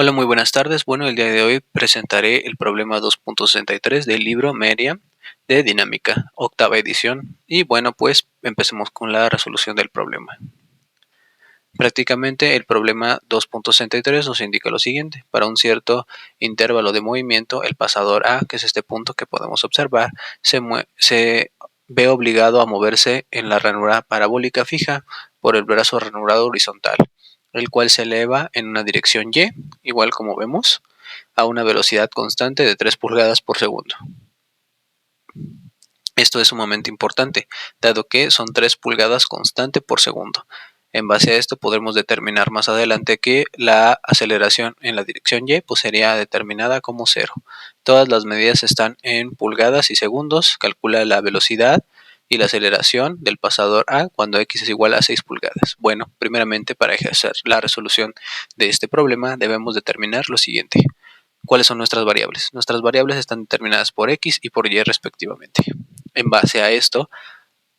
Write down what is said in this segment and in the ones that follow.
Hola, muy buenas tardes. Bueno, el día de hoy presentaré el problema 2.63 del libro Media de Dinámica, octava edición. Y bueno, pues empecemos con la resolución del problema. Prácticamente el problema 2.63 nos indica lo siguiente: para un cierto intervalo de movimiento, el pasador A, que es este punto que podemos observar, se ve obligado a moverse en la ranura parabólica fija por el brazo ranurado horizontal, el cual se eleva en una dirección Y, igual como vemos, a una velocidad constante de 3 pulgadas por segundo. Esto es sumamente importante, dado que son 3 pulgadas constante por segundo. En base a esto podremos determinar más adelante que la aceleración en la dirección Y pues sería determinada como 0. Todas las medidas están en pulgadas y segundos. Calcula la velocidad y la aceleración del pasador A cuando X es igual a 6 pulgadas. Bueno, primeramente, para ejercer la resolución de este problema debemos determinar lo siguiente: ¿cuáles son nuestras variables? Nuestras variables están determinadas por X y por Y respectivamente. En base a esto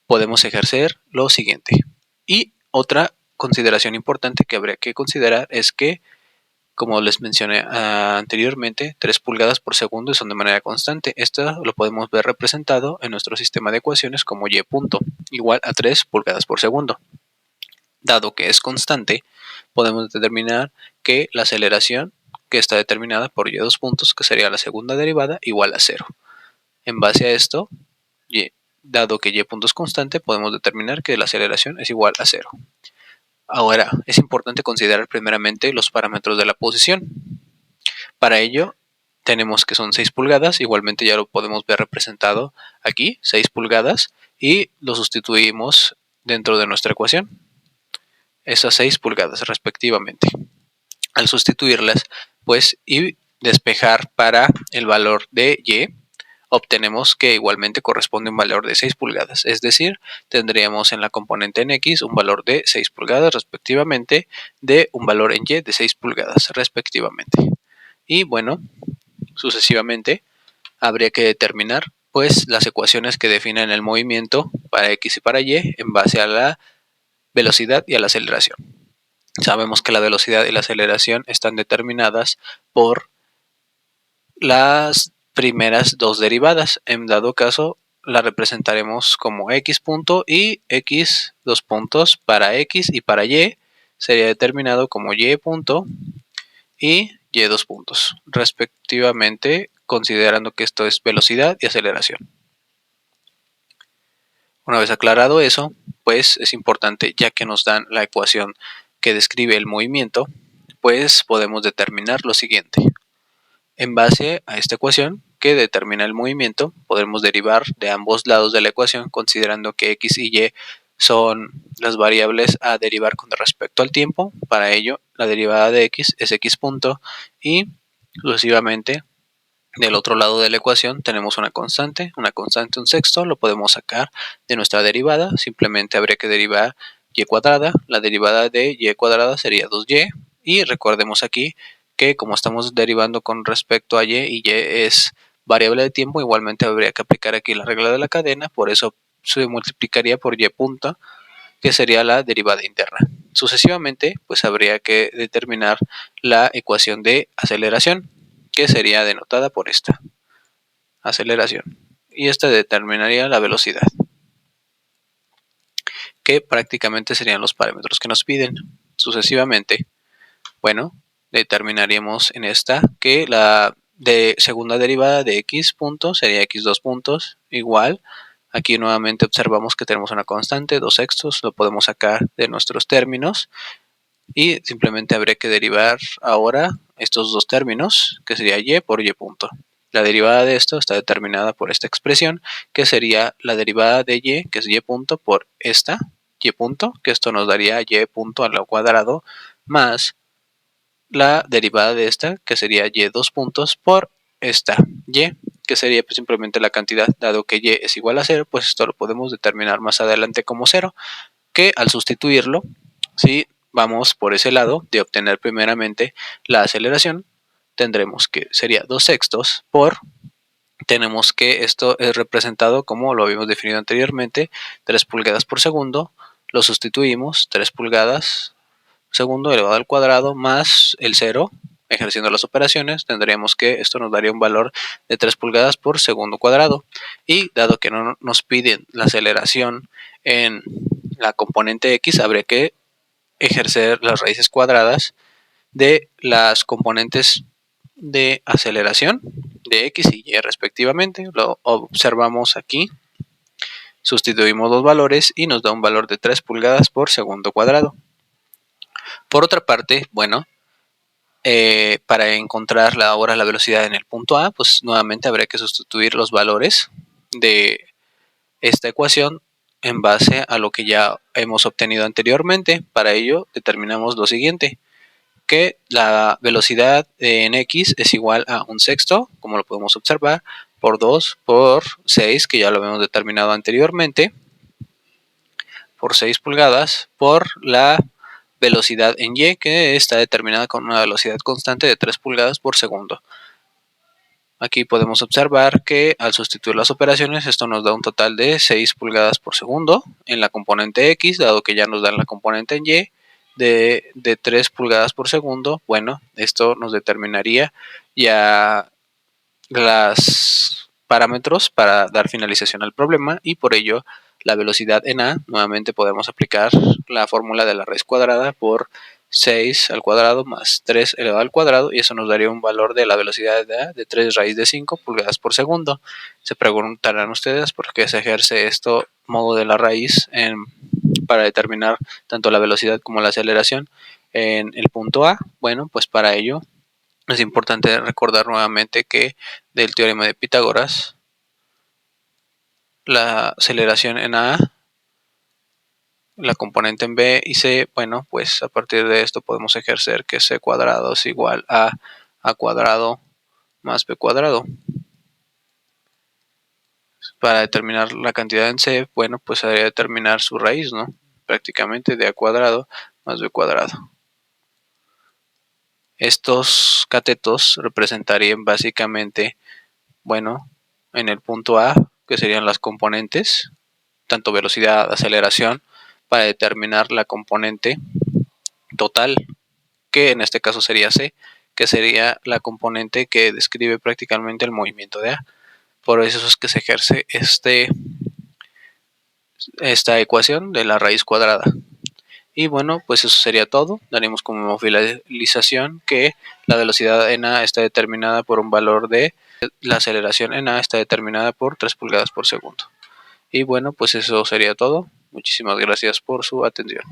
podemos ejercer lo siguiente. Y otra consideración importante que habría que considerar es que, como les mencioné anteriormente, 3 pulgadas por segundo son de manera constante. Esto lo podemos ver representado en nuestro sistema de ecuaciones como Y punto igual a 3 pulgadas por segundo. Dado que es constante, podemos determinar que la aceleración, que está determinada por Y dos puntos, que sería la segunda derivada, igual a 0. En base a esto, dado que Y punto es constante, podemos determinar que la aceleración es igual a 0. Ahora, es importante considerar primeramente los parámetros de la posición. Para ello, tenemos que son 6 pulgadas, igualmente ya lo podemos ver representado aquí, 6 pulgadas, y lo sustituimos dentro de nuestra ecuación, esas 6 pulgadas respectivamente. Al sustituirlas, pues, y despejar para el valor de Y, obtenemos que igualmente corresponde un valor de 6 pulgadas, es decir, tendríamos en la componente en X un valor de 6 pulgadas respectivamente, de un valor en Y de 6 pulgadas respectivamente. Y bueno, sucesivamente habría que determinar pues las ecuaciones que definen el movimiento para X y para Y en base a la velocidad y a la aceleración. Sabemos que la velocidad y la aceleración están determinadas por las primeras dos derivadas. En dado caso, la representaremos como X punto y X dos puntos para X, y para Y sería determinado como Y punto y Y dos puntos, respectivamente, considerando que esto es velocidad y aceleración. Una vez aclarado eso, pues es importante, ya que nos dan la ecuación que describe el movimiento, pues podemos determinar lo siguiente. En base a esta ecuación que determina el movimiento, podremos derivar de ambos lados de la ecuación, considerando que X y Y son las variables a derivar con respecto al tiempo. Para ello, la derivada de X es X punto, y sucesivamente del otro lado de la ecuación tenemos una constante un sexto, lo podemos sacar de nuestra derivada. Simplemente habría que derivar Y cuadrada, la derivada de Y cuadrada sería 2Y, y recordemos aquí que como estamos derivando con respecto a y Y es variable de tiempo, igualmente habría que aplicar aquí la regla de la cadena, por eso se multiplicaría por Y punto, que sería la derivada interna. Sucesivamente, pues habría que determinar la ecuación de aceleración, que sería denotada por esta, aceleración, y esta determinaría la velocidad, que prácticamente serían los parámetros que nos piden. Sucesivamente, bueno, determinaríamos en esta que la de segunda derivada de X punto sería X dos puntos, igual. Aquí nuevamente observamos que tenemos una constante, 2 sextos, lo podemos sacar de nuestros términos, y simplemente habría que derivar ahora estos dos términos, que sería Y por Y punto. La derivada de esto está determinada por esta expresión, que sería la derivada de Y, que es Y punto, por esta Y punto, que esto nos daría Y punto al cuadrado, más la derivada de esta, que sería Y dos puntos, por esta Y, que sería pues simplemente la cantidad. Dado que Y es igual a 0, pues esto lo podemos determinar más adelante como 0, que al sustituirlo, si vamos por ese lado de obtener primeramente la aceleración, tendremos que sería 2 sextos por, tenemos que esto es representado como lo habíamos definido anteriormente, 3 pulgadas por segundo, lo sustituimos, 3 pulgadas segundo elevado al cuadrado más el 0, ejerciendo las operaciones, tendríamos que esto nos daría un valor de 3 pulgadas por segundo cuadrado. Y dado que no nos piden la aceleración en la componente X, habría que ejercer las raíces cuadradas de las componentes de aceleración de X y Y respectivamente. Lo observamos aquí. Sustituimos los valores y nos da un valor de 3 pulgadas por segundo cuadrado. Por otra parte, bueno, para encontrar ahora la velocidad en el punto A, pues nuevamente habría que sustituir los valores de esta ecuación en base a lo que ya hemos obtenido anteriormente. Para ello determinamos lo siguiente, que la velocidad en X es igual a un sexto, como lo podemos observar, por 2 por 6, que ya lo habíamos determinado anteriormente, por 6 pulgadas, por la velocidad en Y, que está determinada con una velocidad constante de 3 pulgadas por segundo. Aquí podemos observar que al sustituir las operaciones, esto nos da un total de 6 pulgadas por segundo en la componente X, dado que ya nos dan la componente en Y de 3 pulgadas por segundo. Bueno, esto nos determinaría ya los parámetros para dar finalización al problema, y por ello la velocidad en A, nuevamente podemos aplicar la fórmula de la raíz cuadrada por 6 al cuadrado más 3 elevado al cuadrado, y eso nos daría un valor de la velocidad de A de 3 raíz de 5 pulgadas por segundo. Se preguntarán ustedes por qué se ejerce esto modo de la raíz para determinar tanto la velocidad como la aceleración en el punto A. Bueno, pues para ello es importante recordar nuevamente que del teorema de Pitágoras, la aceleración en A, la componente en B y C, bueno, pues a partir de esto podemos ejercer que C cuadrado es igual a A cuadrado más B cuadrado. Para determinar la cantidad en C, bueno, pues habría que determinar su raíz, ¿no? Prácticamente de A cuadrado más B cuadrado. Estos catetos representarían básicamente, bueno, en el punto A, que serían las componentes, tanto velocidad, aceleración, para determinar la componente total, que en este caso sería C, que sería la componente que describe prácticamente el movimiento de A. Por eso es que se ejerce esta ecuación de la raíz cuadrada. Y bueno, pues eso sería todo. Daremos como finalización que la velocidad en A está determinada por un valor de la aceleración en A está determinada por 3 pulgadas por segundo. Y bueno, pues eso sería todo. Muchísimas gracias por su atención.